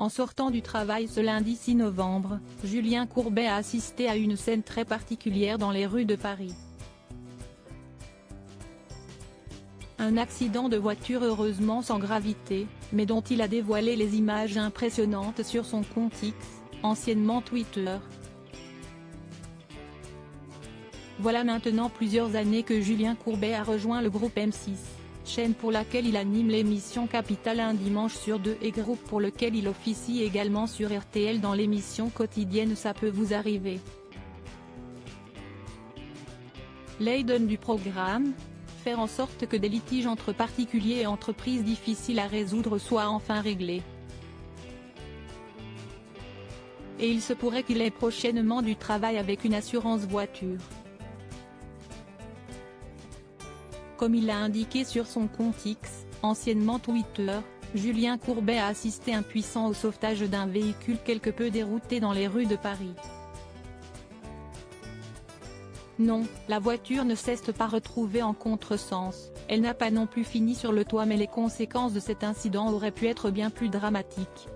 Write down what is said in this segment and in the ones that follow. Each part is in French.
En sortant du travail ce lundi 6 novembre, Julien Courbet a assisté à une scène très particulière dans les rues de Paris. Un accident de voiture heureusement sans gravité, mais dont il a dévoilé les images impressionnantes sur son compte X, anciennement Twitter. Voilà maintenant plusieurs années que Julien Courbet a rejoint le groupe M6, chaîne pour laquelle il anime l'émission Capital un dimanche sur deux et groupe pour lequel il officie également sur RTL dans l'émission quotidienne Ça peut vous arriver. L'idée du programme, faire en sorte que des litiges entre particuliers et entreprises difficiles à résoudre soient enfin réglés. Et il se pourrait qu'il ait prochainement du travail avec une assurance voiture. Comme il l'a indiqué sur son compte X, anciennement Twitter, Julien Courbet a assisté impuissant au sauvetage d'un véhicule quelque peu dérouté dans les rues de Paris. Non, la voiture ne s'est pas retrouvée en contresens, elle n'a pas non plus fini sur le toit mais les conséquences de cet incident auraient pu être bien plus dramatiques.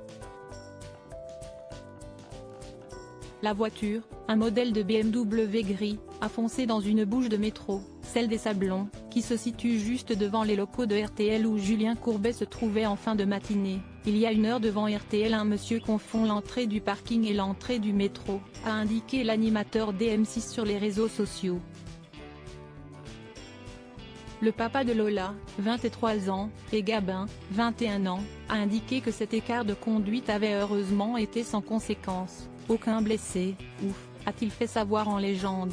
La voiture, un modèle de BMW gris, a foncé dans une bouche de métro, celle des Sablons, qui se situe juste devant les locaux de RTL où Julien Courbet se trouvait en fin de matinée. Il y a une heure devant RTL un monsieur confond l'entrée du parking et l'entrée du métro, a indiqué l'animateur d'M6 sur les réseaux sociaux. Le papa de Lola, 23 ans, et Gabin, 21 ans, a indiqué que cet écart de conduite avait heureusement été sans conséquence, aucun blessé, ouf, a-t-il fait savoir en légende.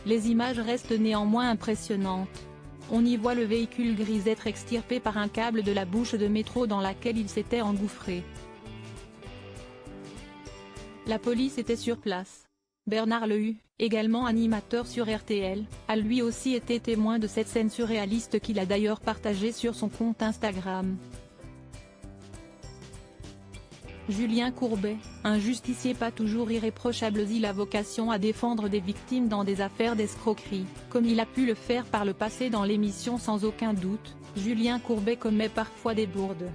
Les images restent néanmoins impressionnantes. On y voit le véhicule gris être extirpé par un câble de la bouche de métro dans laquelle il s'était engouffré. La police était sur place. Bernard Lehu, également animateur sur RTL, a lui aussi été témoin de cette scène surréaliste qu'il a d'ailleurs partagée sur son compte Instagram. Julien Courbet, un justicier pas toujours irréprochable, il a vocation à défendre des victimes dans des affaires d'escroquerie, comme il a pu le faire par le passé dans l'émission sans aucun doute. Julien Courbet commet parfois des bourdes.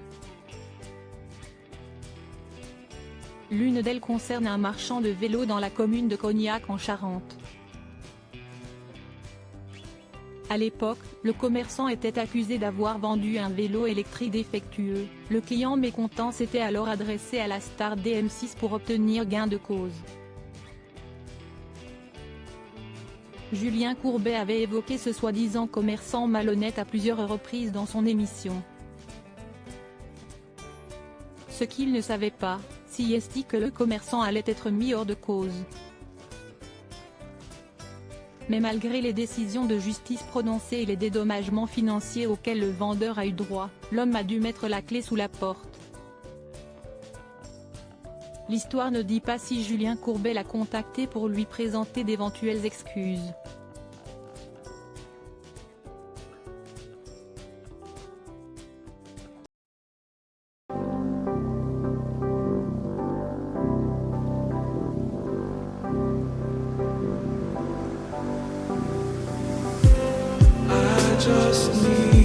L'une d'elles concerne un marchand de vélos dans la commune de Cognac en Charente. À l'époque, le commerçant était accusé d'avoir vendu un vélo électrique défectueux. Le client mécontent s'était alors adressé à la star d'M6 pour obtenir gain de cause. Julien Courbet avait évoqué ce soi-disant commerçant malhonnête à plusieurs reprises dans son émission. Ce qu'il ne savait pas, c'est que le commerçant allait être mis hors de cause. Mais malgré les décisions de justice prononcées et les dédommagements financiers auxquels le vendeur a eu droit, l'homme a dû mettre la clé sous la porte. L'histoire ne dit pas si Julien Courbet l'a contacté pour lui présenter d'éventuelles excuses. Just need